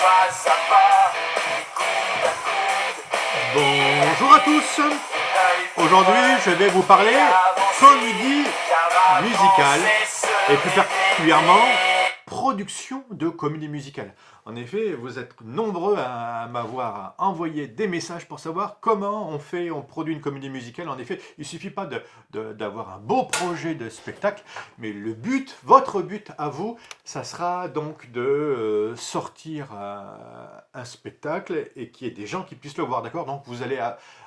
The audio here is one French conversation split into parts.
pas à pas, coude à coude. Bonjour à tous. Aujourd'hui, je vais vous parler comédie musicale et plus particulièrement production de comédie musicale. En effet, vous êtes nombreux à m'avoir envoyé des messages pour savoir comment on produit une comédie musicale. En effet, il ne suffit pas d'avoir un beau projet de spectacle, mais le but, votre but à vous, ça sera donc de sortir un spectacle et qu'il y ait des gens qui puissent le voir, d'accord? Donc vous allez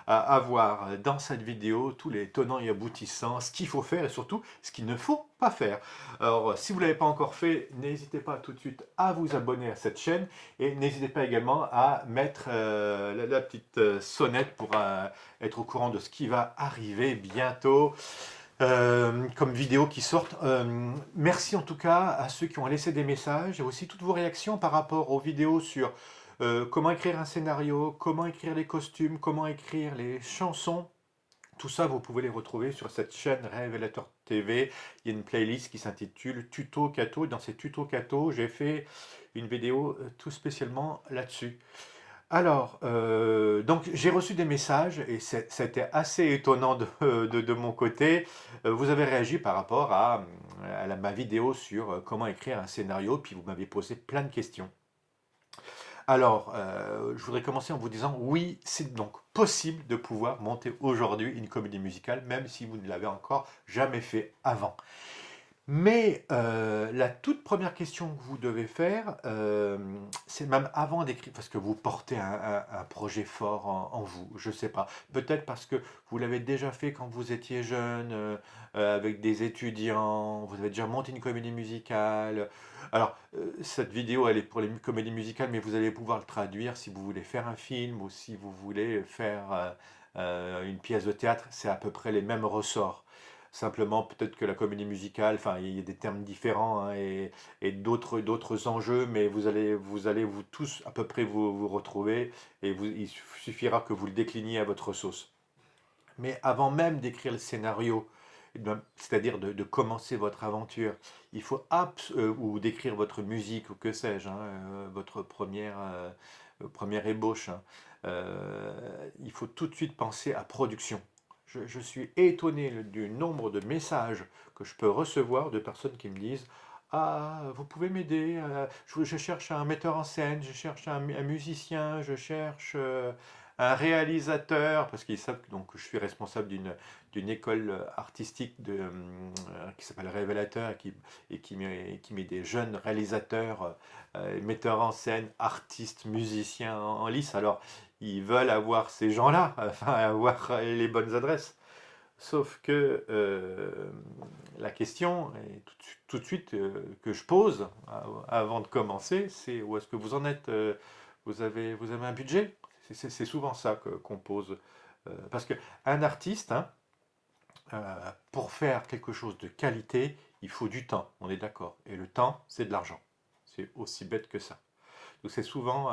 avoir dans cette vidéo tous les tenants et aboutissants, ce qu'il faut faire et surtout ce qu'il ne faut pas faire. Alors, si vous ne l'avez pas encore fait, n'hésitez pas tout de suite à vous abonner à cette chaîne et n'hésitez pas également à mettre la petite sonnette pour être au courant de ce qui va arriver bientôt. Comme vidéos qui sortent. Merci en tout cas à ceux qui ont laissé des messages et aussi toutes vos réactions par rapport aux vidéos sur comment écrire un scénario, comment écrire les costumes, comment écrire les chansons. Tout ça, vous pouvez les retrouver sur cette chaîne Révélateur TV. Il y a une playlist qui s'intitule Tuto Cato. Dans ces tutos Cato, j'ai fait une vidéo tout spécialement là-dessus. Alors, donc j'ai reçu des messages et c'était assez étonnant de mon côté. Vous avez réagi par rapport à ma vidéo sur comment écrire un scénario, puis vous m'avez posé plein de questions. Alors, je voudrais commencer en vous disant, oui, c'est donc possible de pouvoir monter aujourd'hui une comédie musicale, même si vous ne l'avez encore jamais fait avant. Mais la toute première question que vous devez faire, c'est même avant d'écrire, parce que vous portez un projet fort en vous, je ne sais pas. Peut-être parce que vous l'avez déjà fait quand vous étiez jeune, avec des étudiants, vous avez déjà monté une comédie musicale. Alors, cette vidéo, elle est pour les comédies musicales, mais vous allez pouvoir le traduire si vous voulez faire un film ou si vous voulez faire une pièce de théâtre, c'est à peu près les mêmes ressorts. Simplement, peut-être que la comédie musicale, enfin, il y a des termes différents hein, et d'autres enjeux, mais vous tous à peu près vous retrouver et il suffira que vous le décliniez à votre sauce. Mais avant même d'écrire le scénario, c'est-à-dire de commencer votre aventure, il faut ou d'écrire votre musique ou que sais-je, hein, votre première ébauche, hein, il faut tout de suite penser à production. Je suis étonné du nombre de messages que je peux recevoir de personnes qui me disent ah, vous pouvez m'aider, je cherche un metteur en scène, je cherche un musicien, je cherche un réalisateur, parce qu'ils savent donc, que je suis responsable d'une école artistique qui s'appelle Révélateur et qui met des jeunes réalisateurs, metteurs en scène, artistes, musiciens en lice. Alors, ils veulent avoir ces gens-là, enfin, avoir les bonnes adresses. Sauf que la question tout de suite que je pose avant de commencer, c'est où est-ce que vous en êtes vous avez un budget? C'est souvent ça qu'on pose. Parce qu'un artiste, hein, pour faire quelque chose de qualité, il faut du temps, on est d'accord. Et le temps, c'est de l'argent. C'est aussi bête que ça. Donc c'est souvent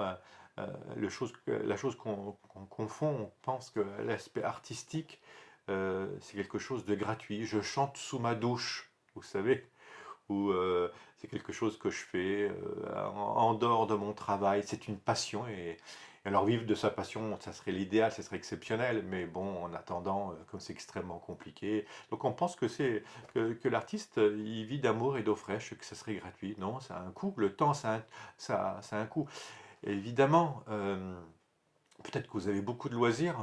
la chose qu'on confond. On pense que l'aspect artistique, c'est quelque chose de gratuit. Je chante sous ma douche, vous savez, ou c'est quelque chose que je fais en dehors de mon travail. C'est une passion et alors vivre de sa passion, ça serait l'idéal, ça serait exceptionnel, mais bon, en attendant, comme c'est extrêmement compliqué, donc on pense que l'artiste, il vit d'amour et d'eau fraîche, que ça serait gratuit. Non, ça a un coût. Le temps, ça a un coût. Évidemment, peut-être que vous avez beaucoup de loisirs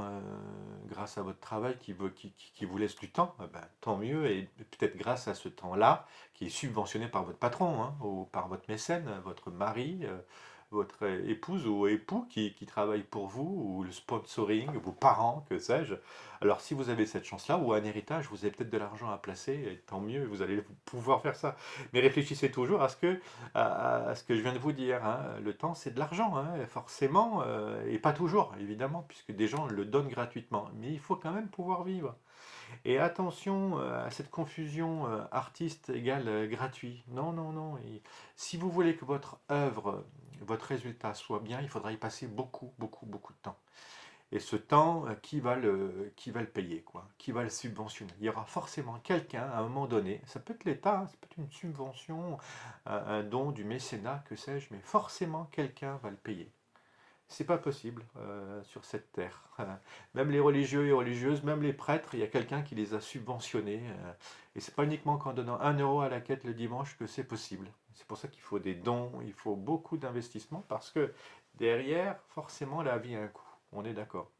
grâce à votre travail qui vous laisse du temps. Eh ben, tant mieux. Et peut-être grâce à ce temps-là, qui est subventionné par votre patron hein, ou par votre mécène, votre mari, votre épouse ou époux qui travaille pour vous, ou le sponsoring, vos parents, que sais-je. Alors si vous avez cette chance-là, ou un héritage, vous avez peut-être de l'argent à placer, et tant mieux, vous allez pouvoir faire ça. Mais réfléchissez toujours à ce que je viens de vous dire. Hein. Le temps, c'est de l'argent, hein, forcément, et pas toujours, évidemment, puisque des gens le donnent gratuitement. Mais il faut quand même pouvoir vivre. Et attention à cette confusion artiste égale gratuit. Non, non, non. Et si vous voulez que votre œuvre, votre résultat soit bien, il faudra y passer beaucoup, beaucoup, beaucoup de temps. Et ce temps, qui va le payer, quoi? Qui va le subventionner? Il y aura forcément quelqu'un, à un moment donné, ça peut être l'État, hein, ça peut être une subvention, un don, du mécénat, que sais-je, mais forcément quelqu'un va le payer. C'est pas possible sur cette terre. Même les religieux et religieuses, même les prêtres, il y a quelqu'un qui les a subventionnés. Et c'est pas uniquement qu'en donnant 1 € à la quête le dimanche que c'est possible. C'est pour ça qu'il faut des dons, il faut beaucoup d'investissement parce que derrière, forcément, la vie a un coût. On est d'accord.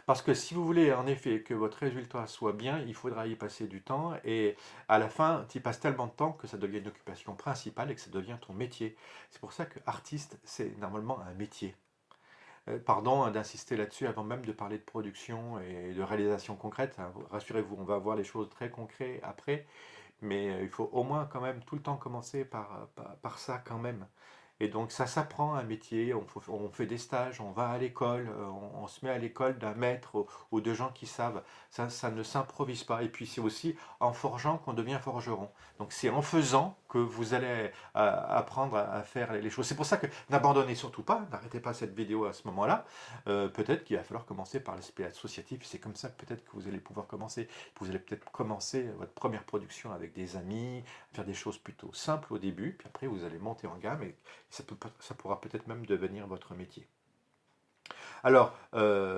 Parce que si vous voulez en effet que votre résultat soit bien, il faudra y passer du temps et à la fin, tu y passes tellement de temps que ça devient une occupation principale et que ça devient ton métier. C'est pour ça que artiste, c'est normalement un métier. Pardon hein, d'insister là-dessus avant même de parler de production et de réalisation concrète, hein. Rassurez-vous, on va voir les choses très concrètes après, mais il faut au moins quand même tout le temps commencer par ça quand même. Et donc ça s'apprend un métier, on fait des stages, on va à l'école, on se met à l'école d'un maître ou de gens qui savent. Ça ne s'improvise pas. Et puis c'est aussi en forgeant qu'on devient forgeron. Donc c'est en faisant que vous allez apprendre à faire les choses. C'est pour ça que n'abandonnez surtout pas, n'arrêtez pas cette vidéo à ce moment-là. Peut-être qu'il va falloir commencer par l'aspect associatif. C'est comme ça que peut-être que vous allez pouvoir commencer. Vous allez peut-être commencer votre première production avec des amis, faire des choses plutôt simples au début, puis après vous allez monter en gamme et ça pourra peut-être même devenir votre métier. Alors,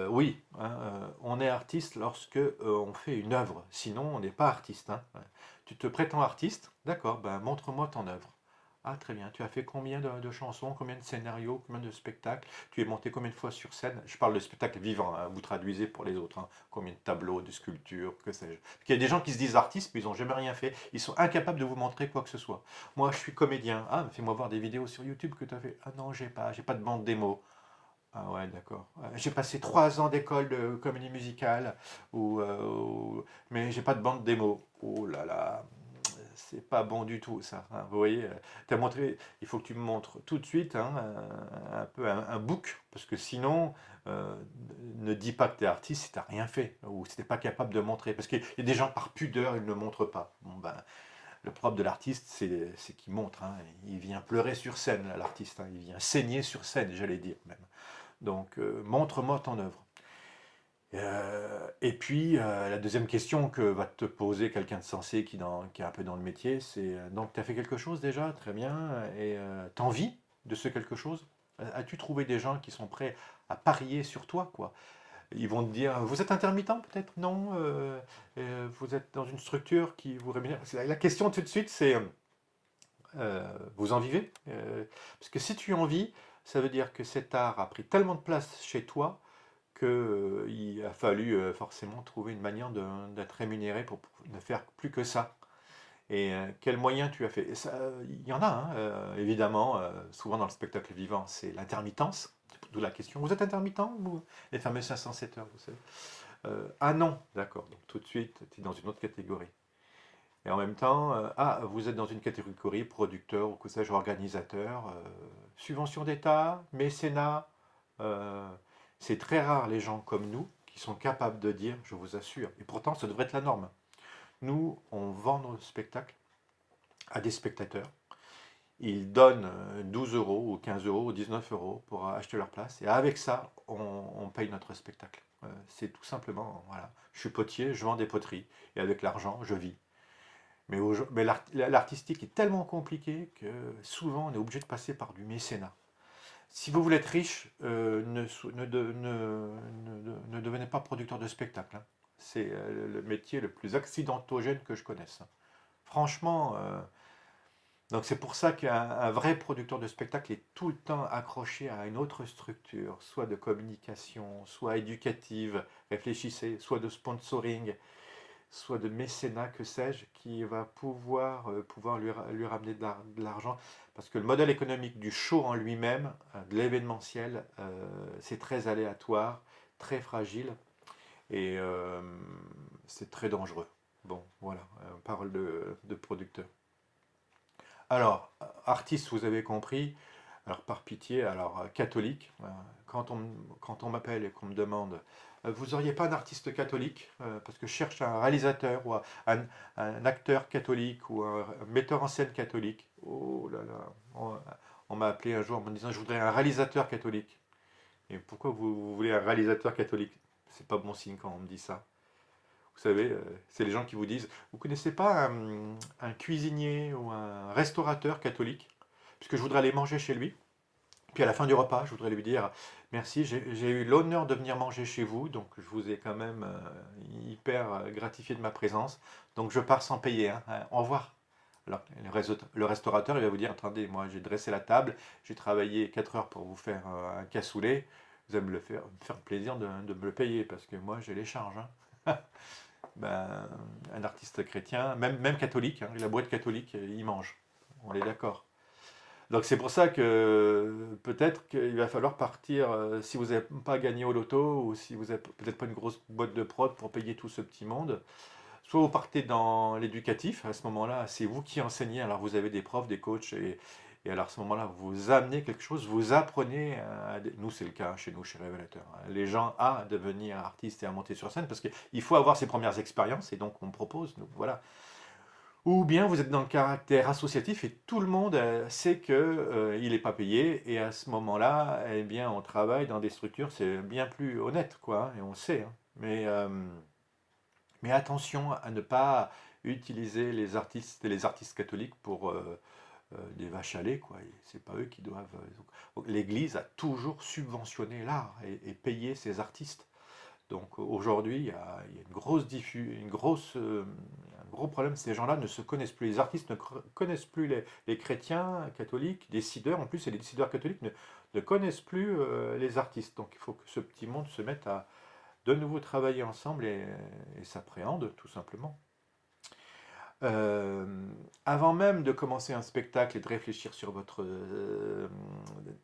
oui, hein, on est artiste lorsque on fait une œuvre, sinon on n'est pas artiste. Hein. Tu te prétends artiste, d'accord, ben montre-moi ton œuvre. Ah très bien, tu as fait combien de chansons, combien de scénarios, combien de spectacles, tu es monté combien de fois sur scène? Je parle de spectacle vivant, hein, vous traduisez pour les autres, hein. Combien de tableaux, de sculptures, que sais-je. Il y a des gens qui se disent artistes, mais ils n'ont jamais rien fait, ils sont incapables de vous montrer quoi que ce soit. Moi je suis comédien, ah fais-moi voir des vidéos sur YouTube que tu as fait. Ah non, j'ai pas de bande démo. Ah ouais, d'accord. J'ai passé 3 ans d'école de comédie musicale, mais j'ai pas de bande démo. Oh là là, c'est pas bon du tout ça. Hein. Vous voyez, t'as montré, il faut que tu me montres tout de suite hein, un peu un book, parce que sinon, euh, ne dis pas que tu es artiste si tu n'as rien fait, ou si tu n'es pas capable de montrer. Parce qu'il y a des gens par pudeur, ils ne montrent pas. Bon, ben, le propre de l'artiste, c'est qu'il montre. Hein. Il vient pleurer sur scène, l'artiste. Hein. Il vient saigner sur scène, j'allais dire même. Donc, montre-moi ton œuvre. Et puis, la deuxième question que va te poser quelqu'un de sensé qui est un peu dans le métier, c'est donc, tu as fait quelque chose déjà, très bien, et tu as envie de ce quelque chose? As-tu trouvé des gens qui sont prêts à parier sur toi, quoi? Ils vont te dire, vous êtes intermittent peut-être? Non, vous êtes dans une structure qui vous rémunère. La question tout de suite, c'est, vous en vivez? Parce que si tu en vis, ça veut dire que cet art a pris tellement de place chez toi qu'il a fallu forcément trouver une manière d'être rémunéré pour ne faire plus que ça. Et quels moyens tu as fait? Il y en a, hein, évidemment, souvent dans le spectacle vivant, c'est l'intermittence, d'où la question. Vous êtes intermittent, vous? Les fameux 507 heures, vous savez. Ah non, d'accord, donc tout de suite, tu es dans une autre catégorie. Et en même temps, vous êtes dans une catégorie producteur ou que sais-je, organisateur, subvention d'État, mécénat. euh, c'est très rare les gens comme nous qui sont capables de dire, je vous assure, et pourtant ça devrait être la norme. Nous, on vend nos spectacles à des spectateurs. Ils donnent 12 € ou 15 € ou 19 € pour acheter leur place. Et avec ça, on paye notre spectacle. C'est tout simplement, voilà. Je suis potier, je vends des poteries. Et avec l'argent, je vis. Mais l'artistique est tellement compliqué que souvent on est obligé de passer par du mécénat. Si vous voulez être riche, ne devenez pas producteur de spectacle. Hein. C'est le métier le plus accidentogène que je connaisse. Hein. Franchement, donc c'est pour ça qu'un vrai producteur de spectacle est tout le temps accroché à une autre structure, soit de communication, soit éducative, réfléchissez, soit de sponsoring, soit de mécénat, que sais-je, qui va pouvoir lui ramener de l'argent. Parce que le modèle économique du show en lui-même, de l'événementiel, c'est très aléatoire, très fragile et c'est très dangereux. Bon, voilà, on parle de producteur. Alors, artiste, vous avez compris. Alors, par pitié, alors catholique, quand on m'appelle et qu'on me demande, vous auriez pas un artiste catholique, parce que je cherche un réalisateur ou un acteur catholique ou un metteur en scène catholique. Oh là là, on m'a appelé un jour en me disant, je voudrais un réalisateur catholique. Et pourquoi vous voulez un réalisateur catholique? C'est pas bon signe quand on me dit ça. Vous savez, c'est les gens qui vous disent, vous connaissez pas un cuisinier ou un restaurateur catholique? Puisque je voudrais aller manger chez lui. Puis à la fin du repas, je voudrais lui dire, merci, j'ai eu l'honneur de venir manger chez vous, donc je vous ai quand même hyper gratifié de ma présence. Donc je pars sans payer, hein. Au revoir. Alors le restaurateur, il va vous dire, attendez, moi j'ai dressé la table, j'ai travaillé 4 heures pour vous faire un cassoulet, vous allez me faire plaisir de me le payer, parce que moi j'ai les charges, hein. Ben, un artiste chrétien, même catholique, hein, la boîte catholique, il mange. On est d'accord. Donc c'est pour ça que peut-être qu'il va falloir partir, si vous n'avez pas gagné au loto, ou si vous n'avez peut-être pas une grosse boîte de prod pour payer tout ce petit monde, soit vous partez dans l'éducatif, à ce moment-là, c'est vous qui enseignez, alors vous avez des profs, des coachs, et alors à ce moment-là, vous amenez quelque chose, vous apprenez, nous c'est le cas chez nous, chez Révélateur, hein, les gens à devenir artistes et à monter sur scène, parce qu'il faut avoir ses premières expériences, et donc on propose, nous, voilà. Ou bien vous êtes dans le caractère associatif et tout le monde sait que il n'est pas payé, et à ce moment-là, eh bien, on travaille dans des structures, c'est bien plus honnête, quoi, hein, et on le sait, hein. Mais attention à ne pas utiliser les artistes et les artistes catholiques pour des vaches à lait, quoi. C'est pas eux qui doivent. Donc, l'Église a toujours subventionné l'art et payé ses artistes. Donc aujourd'hui, il y a une grosse un gros problème. Ces gens-là ne se connaissent plus. Les artistes ne connaissent plus les chrétiens catholiques, décideurs en plus, et les décideurs catholiques ne connaissent plus les artistes. Donc il faut que ce petit monde se mette à de nouveau travailler ensemble et s'appréhende tout simplement. Euh, Avant même de commencer un spectacle et de réfléchir sur votre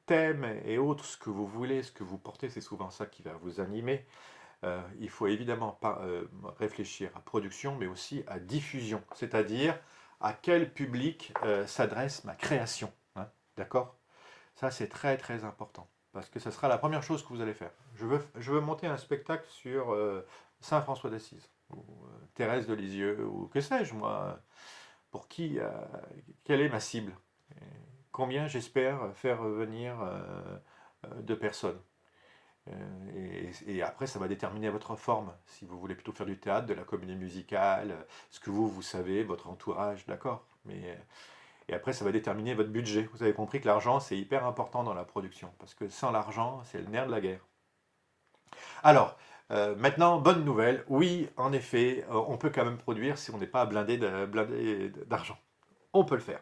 thème et autres, ce que vous voulez, ce que vous portez, c'est souvent ça qui va vous animer. Il faut évidemment pas réfléchir à production, mais aussi à diffusion, c'est-à-dire à quel public s'adresse ma création, hein, d'accord? Ça, c'est très très important, parce que ce sera la première chose que vous allez faire. Je veux monter un spectacle sur Saint François d'Assise, ou Thérèse de Lisieux, ou que sais-je, moi, pour qui, quelle est ma cible? Et combien j'espère faire venir de personnes? Et après, ça va déterminer votre forme. Si vous voulez plutôt faire du théâtre, de la comédie musicale, ce que vous savez, votre entourage, d'accord. Et après, ça va déterminer votre budget. Vous avez compris que l'argent, c'est hyper important dans la production, parce que sans l'argent, c'est le nerf de la guerre. Alors, maintenant, bonne nouvelle. Oui, en effet, on peut quand même produire si on n'est pas blindé d'argent. On peut le faire.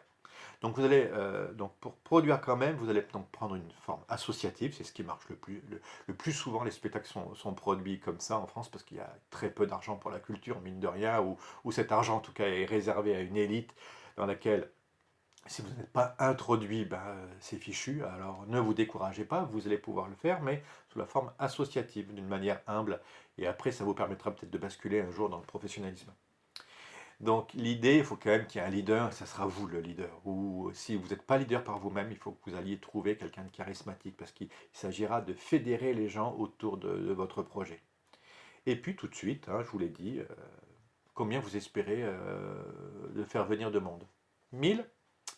Donc vous allez, donc pour produire quand même, vous allez donc prendre une forme associative, c'est ce qui marche le plus souvent. Les spectacles sont produits comme ça en France parce qu'il y a très peu d'argent pour la culture, mine de rien, ou cet argent en tout cas est réservé à une élite dans laquelle, si vous n'êtes pas introduit, ben, c'est fichu. Alors ne vous découragez pas, vous allez pouvoir le faire, mais sous la forme associative, d'une manière humble, et après ça vous permettra peut-être de basculer un jour dans le professionnalisme. Donc l'idée, il faut quand même qu'il y ait un leader, ça sera vous le leader. Ou si vous n'êtes pas leader par vous-même, il faut que vous alliez trouver quelqu'un de charismatique, parce qu'il s'agira de fédérer les gens autour de votre projet. Et puis tout de suite, hein, je vous l'ai dit, combien vous espérez de faire venir de monde? 1000?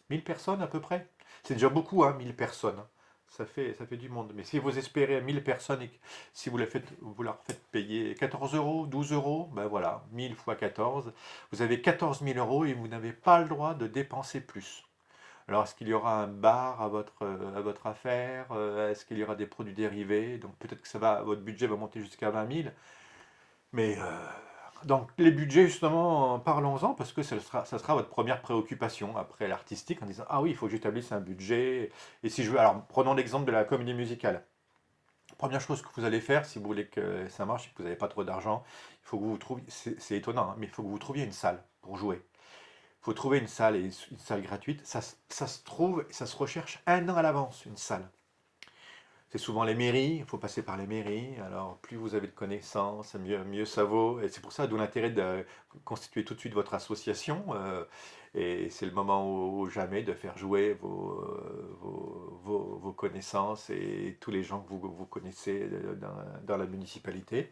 1000 personnes à peu près? C'est déjà beaucoup, hein, 1000 personnes, hein. Ça fait du monde. Mais si vous espérez 1000 personnes et que si vous leur faites payer 14 euros, 12 euros, ben voilà, 1000 fois 14, vous avez 14 000 euros et vous n'avez pas le droit de dépenser plus. Alors, est-ce qu'il y aura un bar à votre affaire? Est-ce qu'il y aura des produits dérivés? Donc peut-être que votre budget va monter jusqu'à 20 000. Mais donc les budgets, justement, parlons-en, parce que ça sera votre première préoccupation après l'artistique, en disant, ah oui, il faut que j'établisse un budget. Et si je veux, alors prenons l'exemple de la comédie musicale. Première chose que vous allez faire, si vous voulez que ça marche et que vous n'avez pas trop d'argent, il faut que vous trouviez, c'est étonnant, hein, mais il faut que vous trouviez une salle pour jouer. Il faut trouver une salle, et une salle gratuite. Ça se trouve, ça se recherche un an à l'avance, une salle. C'est souvent les mairies, il faut passer par les mairies. Alors, plus vous avez de connaissances, mieux ça vaut. Et c'est pour ça, d'où l'intérêt de constituer tout de suite votre association. Et c'est le moment ou jamais de faire jouer vos connaissances et tous les gens que vous connaissez dans la municipalité.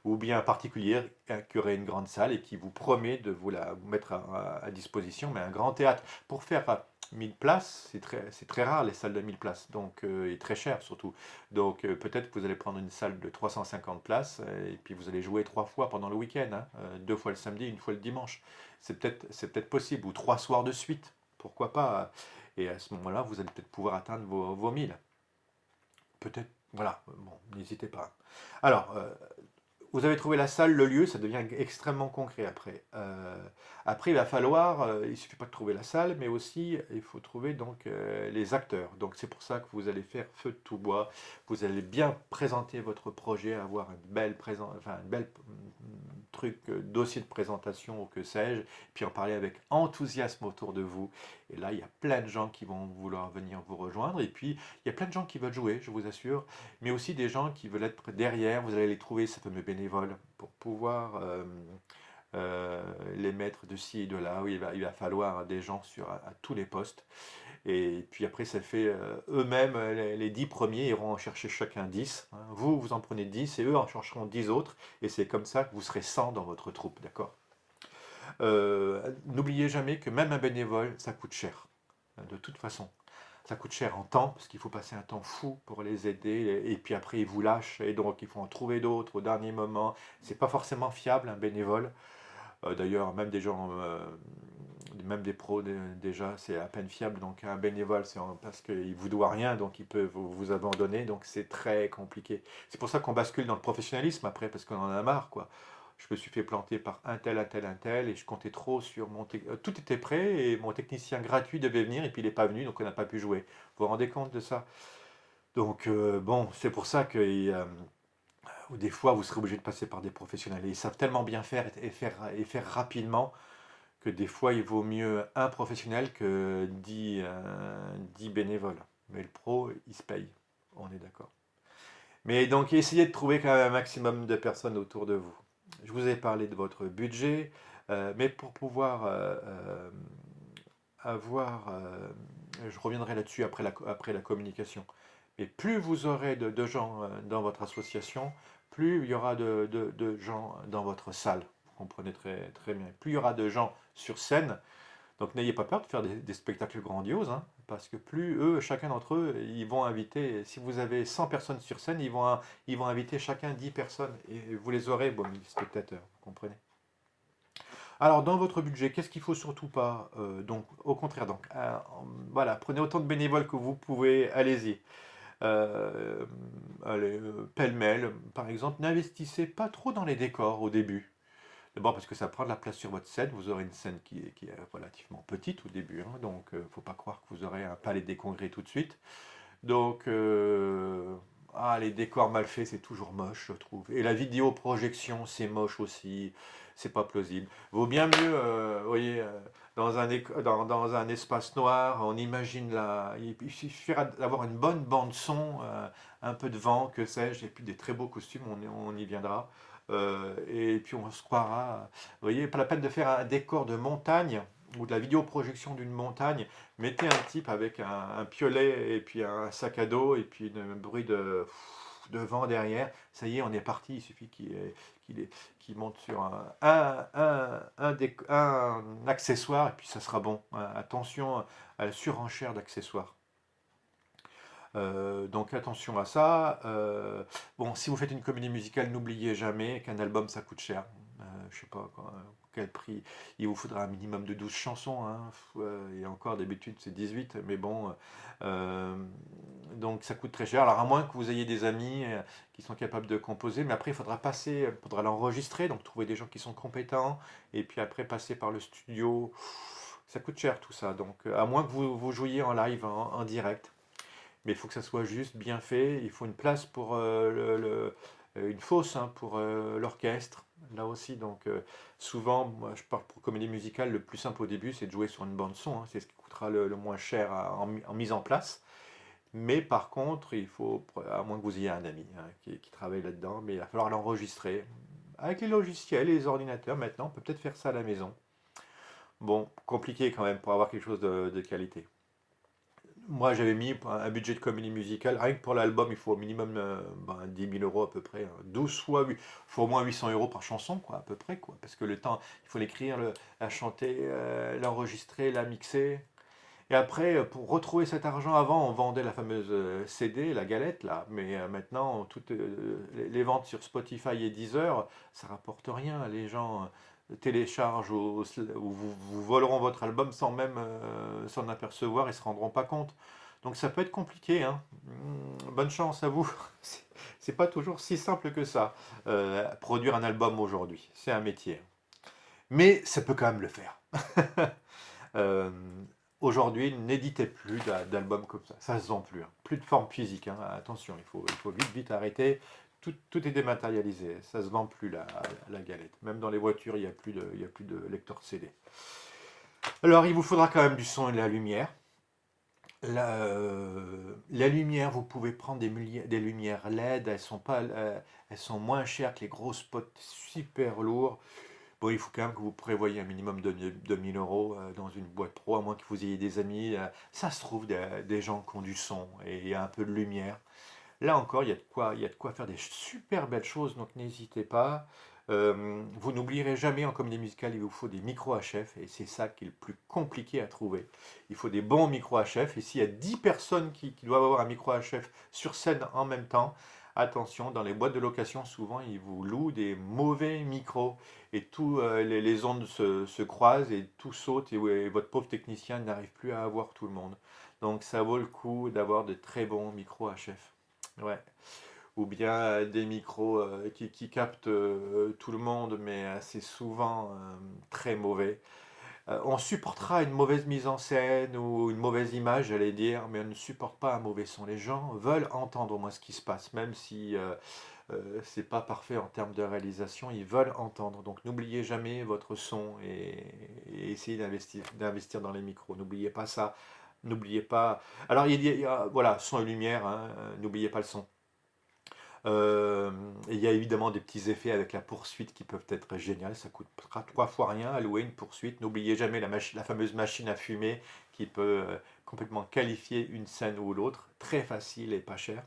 Ou bien un particulier qui aurait une grande salle et qui vous promet de vous mettre à disposition, mais un grand théâtre. Pour faire 1000 places, c'est très rare les salles de 1000 places, donc, et très cher surtout. Donc peut-être que vous allez prendre une salle de 350 places et puis vous allez jouer 3 fois pendant le week-end, hein, 2 fois le samedi, une fois le dimanche. C'est peut-être possible, ou 3 soirs de suite, pourquoi pas. Et à ce moment-là, vous allez peut-être pouvoir atteindre vos 1000. Peut-être, voilà, bon, n'hésitez pas. Alors, vous avez trouvé la salle, le lieu, ça devient extrêmement concret après. Après, il va falloir, il suffit pas de trouver la salle, mais aussi il faut trouver donc les acteurs. Donc c'est pour ça que vous allez faire feu de tout bois. Vous allez bien présenter votre projet, avoir une belle enfin une belle truc, dossier de présentation ou que sais-je, puis en parler avec enthousiasme autour de vous. Et là, il y a plein de gens qui vont vouloir venir vous rejoindre. Et puis, il y a plein de gens qui veulent jouer, je vous assure, mais aussi des gens qui veulent être derrière. Vous allez les trouver, ces fameux bénévoles, pour pouvoir les mettre de ci et de là. Oui, il va falloir des gens à tous les postes. Et puis après, ça fait eux-mêmes, les 10 premiers iront en chercher chacun 10, hein. Vous, vous en prenez 10 et eux en chercheront 10 autres. Et c'est comme ça que vous serez 100 dans votre troupe, d'accord? N'oubliez jamais que même un bénévole, ça coûte cher, de toute façon. Ça coûte cher en temps, parce qu'il faut passer un temps fou pour les aider, et puis après ils vous lâchent, et donc il faut en trouver d'autres au dernier moment. C'est pas forcément fiable, un bénévole. D'ailleurs, même des gens, même des pros déjà, c'est à peine fiable. Donc un bénévole, parce qu'il vous doit rien, donc il peut vous abandonner, donc c'est très compliqué. C'est pour ça qu'on bascule dans le professionnalisme après, parce qu'on en a marre, quoi. Je me suis fait planter par un tel, un tel, un tel, et je comptais trop sur tout était prêt, et mon technicien gratuit devait venir, et puis il n'est pas venu, donc on n'a pas pu jouer. Vous vous rendez compte de ça? Donc bon, c'est pour ça que des fois, vous serez obligé de passer par des professionnels. Et ils savent tellement bien faire et faire rapidement que des fois, il vaut mieux un professionnel que 10 bénévoles. Mais le pro, il se paye. On est d'accord. Mais donc, essayez de trouver quand même un maximum de personnes autour de vous. Je vous ai parlé de votre budget, mais pour pouvoir avoir, je reviendrai là-dessus après la communication. Mais plus vous aurez de gens dans votre association, plus il y aura de gens dans votre salle. Vous comprenez très, très bien. Plus il y aura de gens sur scène, donc n'ayez pas peur de faire des spectacles grandioses, hein, parce que plus eux, chacun d'entre eux, ils vont inviter, si vous avez 100 personnes sur scène, ils vont inviter chacun 10 personnes, et vous les aurez, bon, 1000 spectateurs, vous comprenez. Alors, dans votre budget, qu'est-ce qu'il faut surtout pas? Donc, au contraire, donc, voilà, prenez autant de bénévoles que vous pouvez, allez-y. Euh, Allez, pêle-mêle, par exemple, n'investissez pas trop dans les décors au début. D'abord parce que ça prend de la place sur votre scène. Vous aurez une scène qui est relativement petite au début, hein, donc faut pas croire que vous aurez un palais des congrès tout de suite. Donc, les décors mal faits, c'est toujours moche, je trouve. Et la vidéo projection, c'est moche aussi. C'est pas plausible. Vaut bien mieux, vous voyez, dans un espace noir, on imagine il suffira d'avoir une bonne bande son, un peu de vent, que sais-je, et puis des très beaux costumes, on y viendra. Et puis on se croira, vous voyez, pas la peine de faire un décor de montagne ou de la vidéoprojection d'une montagne. Mettez un type avec un piolet et puis un sac à dos et puis un bruit de vent derrière. Ça y est, on est parti. Il suffit qu'il monte sur un accessoire et puis ça sera bon. Attention à la surenchère d'accessoires. Donc attention à ça. Bon, si vous faites une comédie musicale, n'oubliez jamais qu'un album ça coûte cher. Je sais pas quel prix. Il vous faudra un minimum de 12 chansons, hein. Et encore d'habitude c'est 18, mais bon. euh, donc ça coûte très cher. Alors à moins que vous ayez des amis qui sont capables de composer, mais après il faudra l'enregistrer, donc trouver des gens qui sont compétents, et puis après passer par le studio. Ça coûte cher tout ça. Donc à moins que vous jouiez en live, en direct. Mais il faut que ça soit juste, bien fait. Il faut une place pour une fosse, hein, pour l'orchestre, là aussi. Donc souvent, moi je parle pour comédie musicale, le plus simple au début, c'est de jouer sur une bande son, hein. C'est ce qui coûtera le moins cher en mise en place. Mais par contre, il faut, à moins que vous ayez un ami, hein, qui travaille là-dedans, mais il va falloir l'enregistrer. Avec les logiciels et les ordinateurs, maintenant, on peut peut-être faire ça à la maison. Bon, compliqué quand même pour avoir quelque chose de qualité. Moi, j'avais mis un budget de comédie musicale. Rien que pour l'album, il faut au minimum 10 000 euros à peu près, hein. 12 fois, il faut au moins 800 euros par chanson, quoi, à peu près, quoi. Parce que le temps, il faut l'écrire, la chanter, l'enregistrer, la mixer. Et après, pour retrouver cet argent, avant, on vendait la fameuse CD, la galette, là. Mais maintenant, les ventes sur Spotify et Deezer, ça rapporte rien. Les gens téléchargent ou vous voleront votre album sans même s'en apercevoir et se rendront pas compte. Donc ça peut être compliqué, hein. Bonne chance à vous. C'est pas toujours si simple que ça, produire un album aujourd'hui. C'est un métier. Mais ça peut quand même le faire. Euh, Aujourd'hui, n'éditez plus d'albums comme ça. Ça se vend plus, hein. Plus de forme physique, hein. Attention, il faut vite, vite arrêter. Tout est dématérialisé. Ça se vend plus, la galette. Même dans les voitures, il y a plus de lecteur CD. Alors, il vous faudra quand même du son et de la lumière. La lumière, vous pouvez prendre des lumières LED. Elles sont moins chères que les gros spots super lourds. Bon, il faut quand même que vous prévoyez un minimum de 1000 euros dans une boîte pro, à moins que vous ayez des amis. Ça se trouve, des gens qui ont du son et il y a un peu de lumière. Là encore, il y a de quoi faire des super belles choses, donc n'hésitez pas. Vous n'oublierez jamais en comédie musicale, il vous faut des micros HF, et c'est ça qui est le plus compliqué à trouver. Il faut des bons micros HF, et s'il y a 10 personnes qui doivent avoir un micro HF sur scène en même temps, attention, dans les boîtes de location, souvent, ils vous louent des mauvais micros, et tous les ondes se croisent, et tout saute, et votre pauvre technicien n'arrive plus à avoir tout le monde. Donc ça vaut le coup d'avoir de très bons micros HF. Ouais. Ou bien des micros qui captent tout le monde, mais c'est souvent très mauvais. On supportera une mauvaise mise en scène ou une mauvaise image, j'allais dire, mais on ne supporte pas un mauvais son. Les gens veulent entendre au moins ce qui se passe, même si c'est pas parfait en termes de réalisation, ils veulent entendre. Donc n'oubliez jamais votre son et essayez d'investir dans les micros. N'oubliez pas ça. N'oubliez pas. Alors voilà, son et lumière, hein, n'oubliez pas le son. Et il y a évidemment des petits effets avec la poursuite qui peuvent être géniales. Ça coûtera 3 fois rien à louer une poursuite. N'oubliez jamais la fameuse machine à fumer qui peut complètement qualifier une scène ou l'autre. Très facile et pas cher.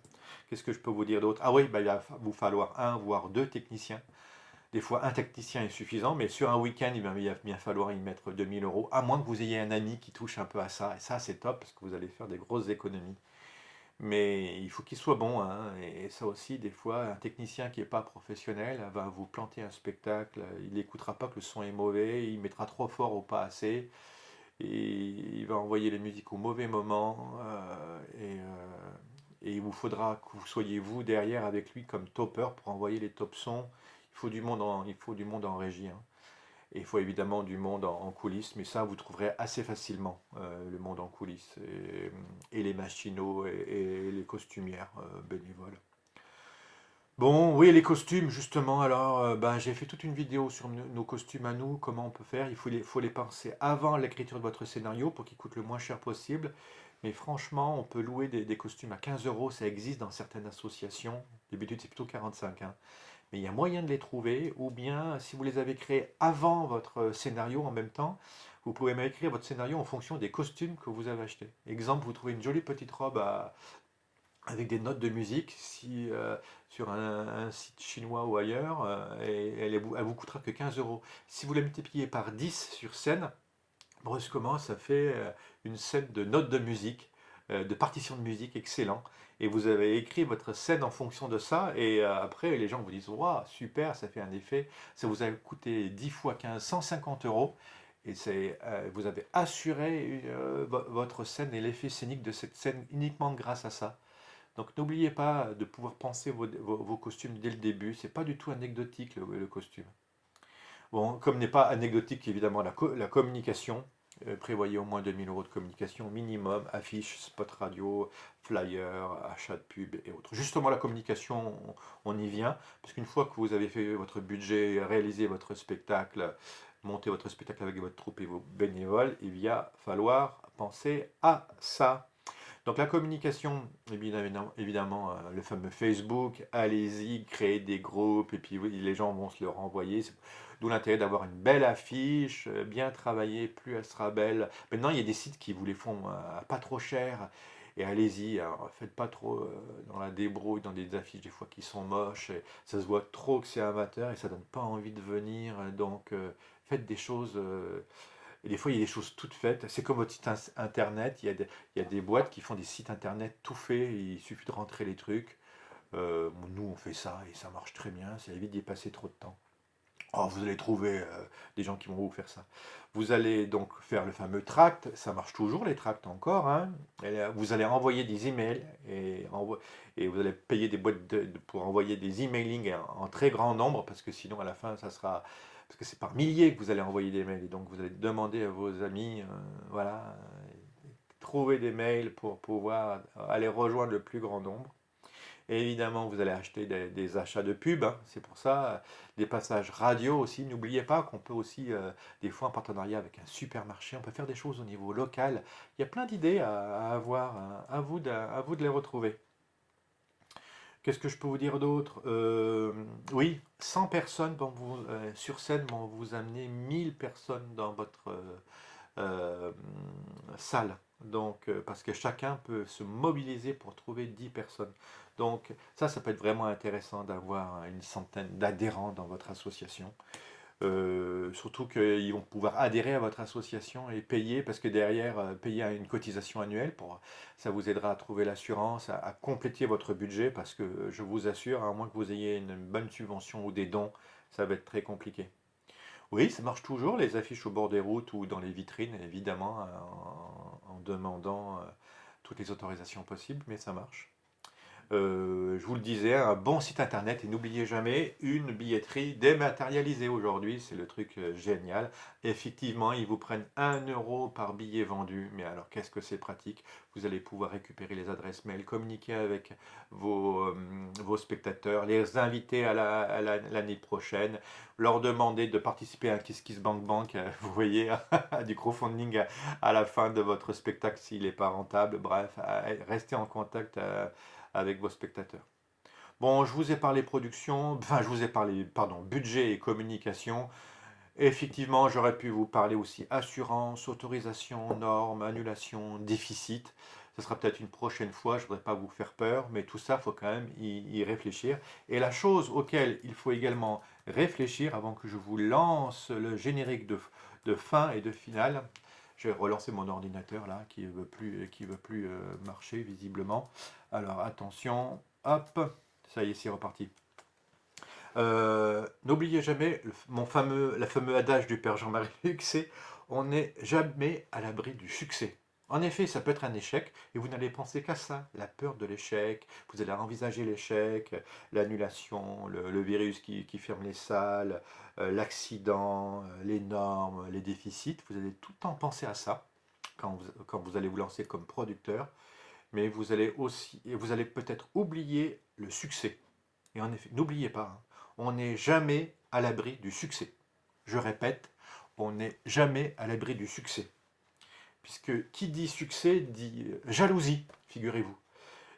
Qu'est-ce que je peux vous dire d'autre? Ah oui, bah, il va vous falloir un voire deux techniciens. Des fois, un technicien est suffisant, mais sur un week-end, il va bien falloir y mettre 2000 euros, à moins que vous ayez un ami qui touche un peu à ça. Et ça, c'est top parce que vous allez faire des grosses économies. Mais il faut qu'il soit bon, hein, et ça aussi, des fois, un technicien qui n'est pas professionnel va vous planter un spectacle, il n'écoutera pas que le son est mauvais, il mettra trop fort ou pas assez, et il va envoyer les musiques au mauvais moment, et il vous faudra que vous soyez vous derrière avec lui comme topper pour envoyer les top sons. Il faut du monde en régie, hein. Et il faut évidemment du monde en coulisses, mais ça, vous trouverez assez facilement le monde en coulisses et les machinaux et les costumières bénévoles. Bon, oui, les costumes, justement, alors, ben, j'ai fait toute une vidéo sur nos costumes à nous, comment on peut faire. Faut les penser avant l'écriture de votre scénario pour qu'ils coûtent le moins cher possible. Mais franchement, on peut louer des costumes à 15 euros, ça existe dans certaines associations. D'habitude, c'est plutôt 45, hein. Mais il y a moyen de les trouver, ou bien si vous les avez créés avant votre scénario en même temps, vous pouvez même écrire votre scénario en fonction des costumes que vous avez achetés. Exemple, vous trouvez une jolie petite robe avec des notes de musique sur un site chinois ou ailleurs, et elle vous coûtera que 15 euros. Si vous la multipliez par 10 sur scène, brusquement, ça fait une scène de notes de musique, de partitions de musique excellent. Et vous avez écrit votre scène en fonction de ça. Et après, les gens vous disent: waouh, super, ça fait un effet. Ça vous a coûté 10 fois 15, 150 euros. Et vous avez assuré votre scène et l'effet scénique de cette scène uniquement grâce à ça. Donc n'oubliez pas de pouvoir penser vos costumes dès le début. C'est pas du tout anecdotique le costume. Bon, comme n'est pas anecdotique évidemment la communication, prévoyez au moins 2000 euros de communication minimum, affiches, spot radio, flyers, achat de pub et autres. Justement, la communication, on y vient, parce qu'une fois que vous avez fait votre budget, réalisé votre spectacle, monté votre spectacle avec votre troupe et vos bénévoles, il va falloir penser à ça. Donc la communication, évidemment, le fameux Facebook, allez-y, créez des groupes, et puis oui, les gens vont se le renvoyer. D'où l'intérêt d'avoir une belle affiche, bien travaillée, plus elle sera belle. Maintenant, il y a des sites qui vous les font pas trop cher, et allez-y, alors, faites pas trop dans la débrouille, dans des affiches des fois qui sont moches, et ça se voit trop que c'est amateur, et ça donne pas envie de venir, donc faites des choses Et des fois, il y a des choses toutes faites. C'est comme votre site internet. Il y a des boîtes qui font des sites internet tout faits. Il suffit de rentrer les trucs. Nous, on fait ça et ça marche très bien. Ça évite d'y passer trop de temps. Oh, vous allez trouver des gens qui vont vous faire ça. Vous allez donc faire le fameux tract. Ça marche toujours, les tracts encore, hein. Vous allez envoyer des emails et vous allez payer des boîtes pour envoyer des emailing en très grand nombre parce que sinon, à la fin, ça sera. Parce que c'est par milliers que vous allez envoyer des mails. Et donc, vous allez demander à vos amis, voilà, trouver des mails pour pouvoir aller rejoindre le plus grand nombre. Et évidemment, vous allez acheter des achats de pub, hein. C'est pour ça, des passages radio aussi. N'oubliez pas qu'on peut aussi, des fois en partenariat avec un supermarché, on peut faire des choses au niveau local. Il y a plein d'idées à avoir, hein. À vous de les retrouver. Qu'est-ce que je peux vous dire d'autre? Oui, 100 personnes sur scène vont vous amener 1000 personnes dans votre salle. Donc, parce que chacun peut se mobiliser pour trouver 10 personnes. Donc, ça peut être vraiment intéressant d'avoir une centaine d'adhérents dans votre association. Surtout qu'ils vont pouvoir adhérer à votre association et payer, parce que derrière, payer une cotisation annuelle, ça vous aidera à trouver l'assurance, à compléter votre budget, parce que je vous assure, à moins que vous ayez une bonne subvention ou des dons, ça va être très compliqué. Oui, ça marche toujours, les affiches au bord des routes ou dans les vitrines, évidemment, en demandant toutes les autorisations possibles, mais ça marche. Je vous le disais, un bon site internet et n'oubliez jamais une billetterie dématérialisée aujourd'hui, c'est le truc génial. Effectivement, ils vous prennent 1 euro par billet vendu, mais alors qu'est-ce que c'est pratique. Vous allez pouvoir récupérer les adresses mail, communiquer avec vos spectateurs, les inviter à l'année prochaine, leur demander de participer à un KissKissBankBank, vous voyez, à du crowdfunding à la fin de votre spectacle s'il n'est pas rentable. Bref, restez en contact avec vos spectateurs. Bon, je vous ai parlé production, enfin je vous ai parlé, pardon, budget et communication. Effectivement, j'aurais pu vous parler aussi assurance, autorisation, normes, annulation, déficit. Ce sera peut-être une prochaine fois, je ne voudrais pas vous faire peur, mais tout ça, il faut quand même y réfléchir. Et la chose auquel il faut également réfléchir avant que je vous lance le générique de fin et de finale, je vais relancer mon ordinateur là, qui ne veut plus marcher visiblement. Alors attention, hop, ça y est, c'est reparti. N'oubliez jamais le fameux adage du père Jean-Marie Luc, c'est on n'est jamais à l'abri du succès. En effet, ça peut être un échec et vous n'allez penser qu'à ça, la peur de l'échec. Vous allez envisager l'échec, l'annulation, le virus qui ferme les salles, l'accident, les normes, les déficits. Vous allez tout le temps penser à ça quand vous allez vous lancer comme producteur, mais vous allez peut-être oublier le succès. Et en effet, n'oubliez pas, hein, on n'est jamais à l'abri du succès. Je répète, on n'est jamais à l'abri du succès. Puisque qui dit succès dit jalousie, figurez-vous.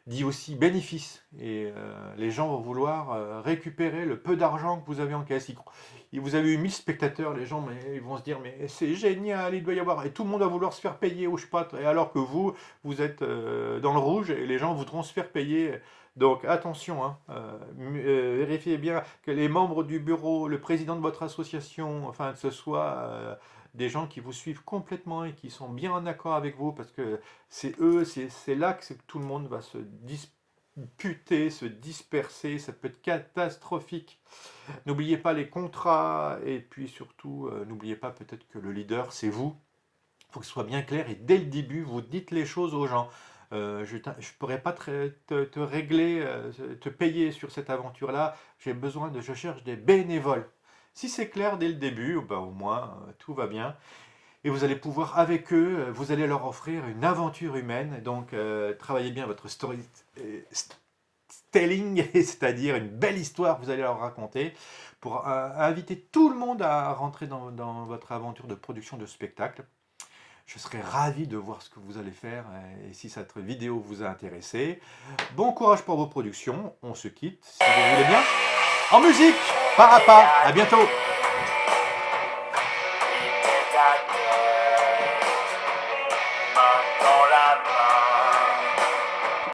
Dit aussi bénéfice. Et les gens vont vouloir récupérer le peu d'argent que vous avez en caisse. Vous avez eu 1000 spectateurs, les gens ils vont se dire mais c'est génial, il doit y avoir. Et tout le monde va vouloir se faire payer, ou je sais pas, et alors que vous êtes dans le rouge et les gens voudront se faire payer. Donc attention, hein, vérifiez bien que les membres du bureau, le président de votre association, enfin que ce soit des gens qui vous suivent complètement et qui sont bien en accord avec vous, parce que c'est là que tout le monde va se disputer, se disperser, ça peut être catastrophique. N'oubliez pas les contrats, et puis surtout, n'oubliez pas peut-être que le leader, c'est vous. Il faut que ce soit bien clair, et dès le début, vous dites les choses aux gens. Je ne pourrais pas te régler, te payer sur cette aventure-là, je cherche des bénévoles. Si c'est clair dès le début, ben au moins tout va bien. Et vous allez pouvoir avec eux, vous allez leur offrir une aventure humaine. Donc travaillez bien votre storytelling, c'est-à-dire une belle histoire que vous allez leur raconter pour inviter tout le monde à rentrer dans votre aventure de production de spectacle. Je serai ravi de voir ce que vous allez faire et si cette vidéo vous a intéressé. Bon courage pour vos productions. On se quitte, si vous voulez bien, en musique, pas à pas. À bientôt.